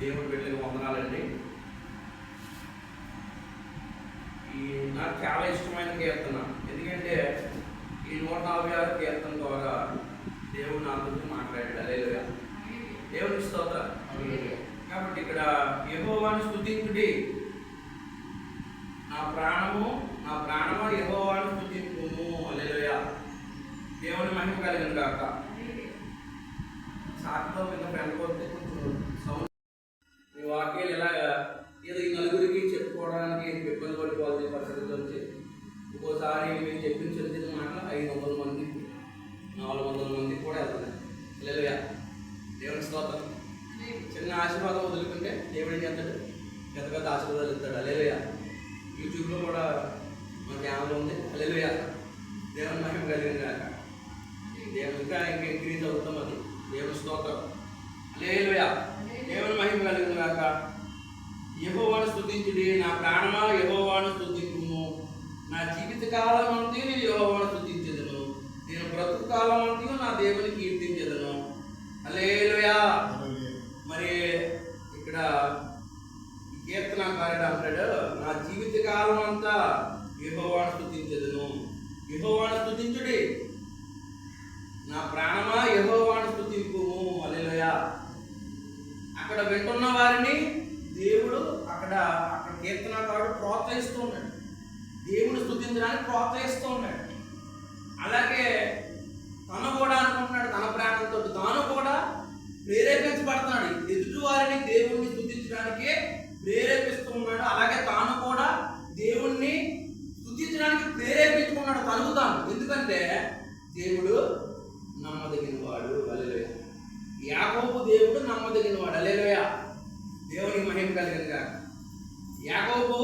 దేవుడి బిడ్డలకు వందనాలండి. ఈ నాకు చాలా ఇష్టమైన కీర్తన, ఎందుకంటే ఈ 146 కీర్తన ద్వారా దేవుడు నా గురించి మాట్లాడాడు. హల్లెలూయా, దేవునికి స్తోత్రం. కాబట్టి ఇక్కడ యెహోవాను స్తుతించుడి, నా ప్రాణమా యెహోవాను స్తుతించుము. హల్లెలూయా, దేవుని మహిమ కలిగిన గాక. సాటిలో కింద పెండుకోతే కొంచెం సౌండ్. మీ వాక్యాలు ఇలాగా ఏదో ఈ నలుగురికి చెప్పుకోవడానికి ఇబ్బంది పడిపోతుంది పరిస్థితులు వచ్చి. ఒక్కోసారి మేము చెప్పించిన మాటలు 500 మంది 400 మందికి కూడా వెళ్తున్నాయి. హల్లెలూయా, దేవుని స్తోత్రం. చిన్న ఆశీర్వాదం వదులుకుంటే దేవుడు ఏం చేస్తాడు? పెద్ద పెద్ద ఆశీర్వాదాలు ఇస్తాడు. హల్లెలూయా, యూట్యూబ్లో కూడా మన ఛానల్ ఉంది. హల్లెలూయా, దేవుని మహిమ కలిగిన గాక. దేవుని ఇంకా ఇంక్రీజ్ అవుతాం. అది దేవుని స్తోత్రం. హల్లెలూయా, దేవుని మహిమ కలిగిన గాక. యెహోవాను స్తుతించుడి, నా ప్రాణమా యెహోవాను స్తుతించుము. నా జీవిత కాలం అంతా నేను యెహోవాను స్తుతించెదను, నేను బ్రతుకు కాలం అంతా నా దేవుని కీర్తించెదను. హల్లెలూయా. మరి ఇక్కడ కీర్తనకారుడు అంటాడు, నా జీవిత కాలం అంతా యెహోవాను స్తుతించెదను. యెహోవాను స్తుతించుడి, నా ప్రాణమా యెహోవాను స్తుతింపుము. హల్లెలూయా. అక్కడ వింటున్న వారిని దేవుడు అక్కడ కీర్తనకారుడు ప్రోత్సహిస్తూ ఉన్నాడు, దేవుని స్తుతించడానికి ప్రోత్సహిస్తూ ఉన్నాడు. అలాగే తను కూడా అనుకుంటున్నాడు, తన ప్రాణంతో తాను కూడా ప్రేరేపించబడుతున్నాడు, ఎదుటి వారిని దేవుణ్ణి స్తుతించడానికి ప్రేరేపిస్తూ ఉన్నాడు. అలాగే తాను కూడా దేవుణ్ణి స్తుతించడానికి ప్రేరేపించుకున్నాడు తనకు తాను. ఎందుకంటే దేవుడు నమ్మదగిన వాడు. హల్లెలూయా, యాకోబు దేవుడు నమ్మదగిన వాడు. హల్లెలూయా, దేవునికి మహిమ కలిగిన గాక. యాకోబు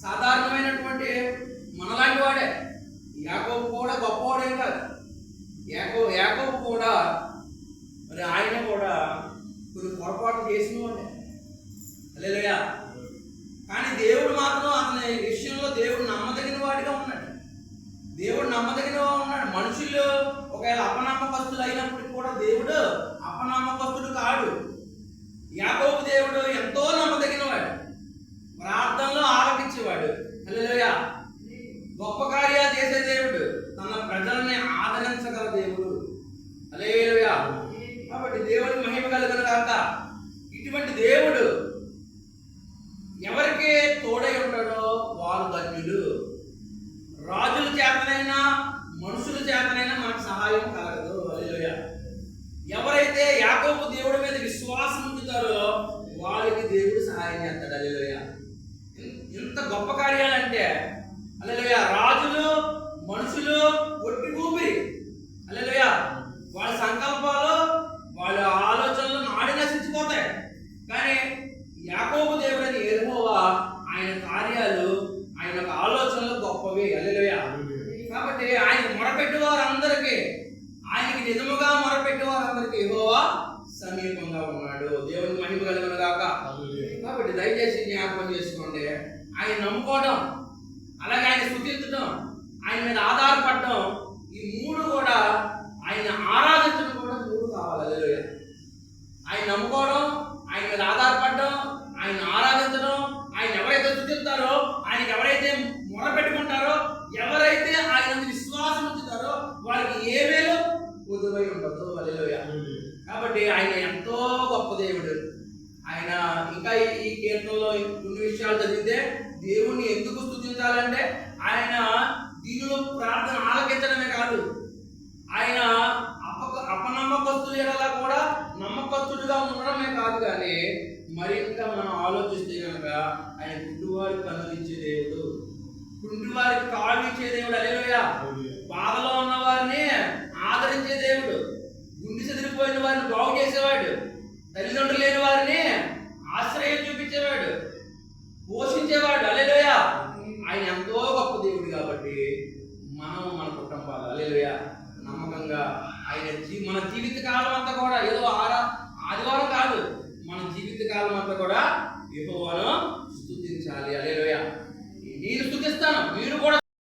సాధారణమైనటువంటి మనలాంటి వాడే. యాకోబు కూడా గొప్పవాడేం కాదు. యాకోబు కూడా మరి ఆయన కూడా కొన్ని పొరపాట్లు చేసిన వాడే. హల్లెలూయా, కానీ దేవుడు మాత్రం అతని విషయంలో దేవుడు నమ్మదగిన వాడిగా ఉన్నాడు. దేవుడు నమ్మదగిన ఉన్నాడు. మనుషులు ఒకవేళ అపనమ్మకస్తులు అయినప్పటికీ కూడా దేవుడు అపనమ్మకస్తుడు కాడు. యాకోబు దేవుడు ఎంతో నమ్మదగిన వాడు, ప్రార్థనలో ఆలకించేవాడు. హల్లెలూయా, గొప్ప కార్యాలు చేసే దేవుడు, తన ప్రజల్ని ఆదరించగల దేవుడు. హల్లెలూయా. కాబట్టి దేవుడి మహిమ కలుగును గాక. ఇటువంటి దేవుడు ఎవరికి తోడై ఉంటాడో వారు ధన్యులు. రాజుల చేతనైనా మనుషుల చేతనైనా మనకు సహాయం కలగదు. హల్లెలూయా. ఎవరైతే యాకోబు దేవుడి మీద విశ్వాసం ఉంచుతారో వారికి దేవుడు సహాయం చేస్తాడు. హల్లెలూయా. ఎంత గొప్ప కార్యాలంటే, హల్లెలూయా, రాజులు మనుషులు ఒట్టి ఊపిరి. హల్లెలూయా, వాళ్ళ సంకల్పాలు వాళ్ళ ఆలోచనలు నాడి నశించిపోతాయి. కానీ యాకోబు దేవుడని యెహోవా ఆయన కార్యాలు ఆయన ఆలోచనలు గొప్పవి. హల్లెలూయా. కాబట్టి ఆయన మొరపెట్టే వారందరికీ, ఆయనకి నిజముగా మొరపెట్టే వారందరికీ యెహోవా సమీపంగా ఉన్నాడు. దేవుని మహిమ కలుగును గాక. కాబట్టి దయచేసి జ్ఞాపకం చేసుకోండి, ఆయన నమ్ముకోవడం, అలాగే ఆయన స్తుతించడం, ఆయన మీద ఆధారపడడం, ఈ మూడు కూడా ఆయన ఆరాధించడం కూడా మూడు కావాలి. హల్లెలూయా. ఆయన నమ్ముకోవడం, ఆయన మీద ఆధారపడడం, ఆయన ఆరాధించడం, ఆయన ఎవరైతే స్తుతిస్తారో, ఆయనకి ఎవరైతే మొరపెట్టుకుంటారో, ఎవరైతే ఆయన విశ్వాసం ఉంచుతారో వాళ్ళకి ఏ మేలు పొదువై ఉండదు. హల్లెలూయా. కాబట్టి ఆయన ఎంతో గొప్ప దేవుడు. ఆయన ఇంకా ఈ కీర్తనలో కొన్ని విషయాలు చదివితే దేవుణ్ణి ఎందుకు స్తుతించాలంటే, ఆయన దీనిలో ప్రార్థన ఆలకించడమే కాదు, ఆయన అపనమ్మకస్తుల ఎడల కూడా నమ్మకస్తుడిగా ఉండడమే కాదు, కానీ మరింత మనం ఆలోచిస్తే కనుక ఆయన గుడ్డివారికి కన్నులిచ్చే దేవుడు, కుంటివారికి కాళ్ళు ఇచ్చే దేవుడు. హల్లెలూయా. బాధలో ఉన్న వారిని ఆదరించే దేవుడు, గుండె చెదిరిపోయిన వారిని బాగు చేసేవాడు, తల్లిదండ్రులు లేని వారిని ఆశ్రయం చూపించేవాడు, పోషించేవాడు. హల్లెలూయా. ఆయన ఎంతో గొప్ప దేవుడు. కాబట్టి మనం మన కుటుంబాలు, హల్లెలూయా, నమ్మకంగా ఆయన మన జీవిత కాలం అంతా కూడా ఏదో ఆదివారం కాదు, మన జీవిత కాలం అంతా కూడా యెహోవాను స్తుతించాలి. హల్లెలూయా.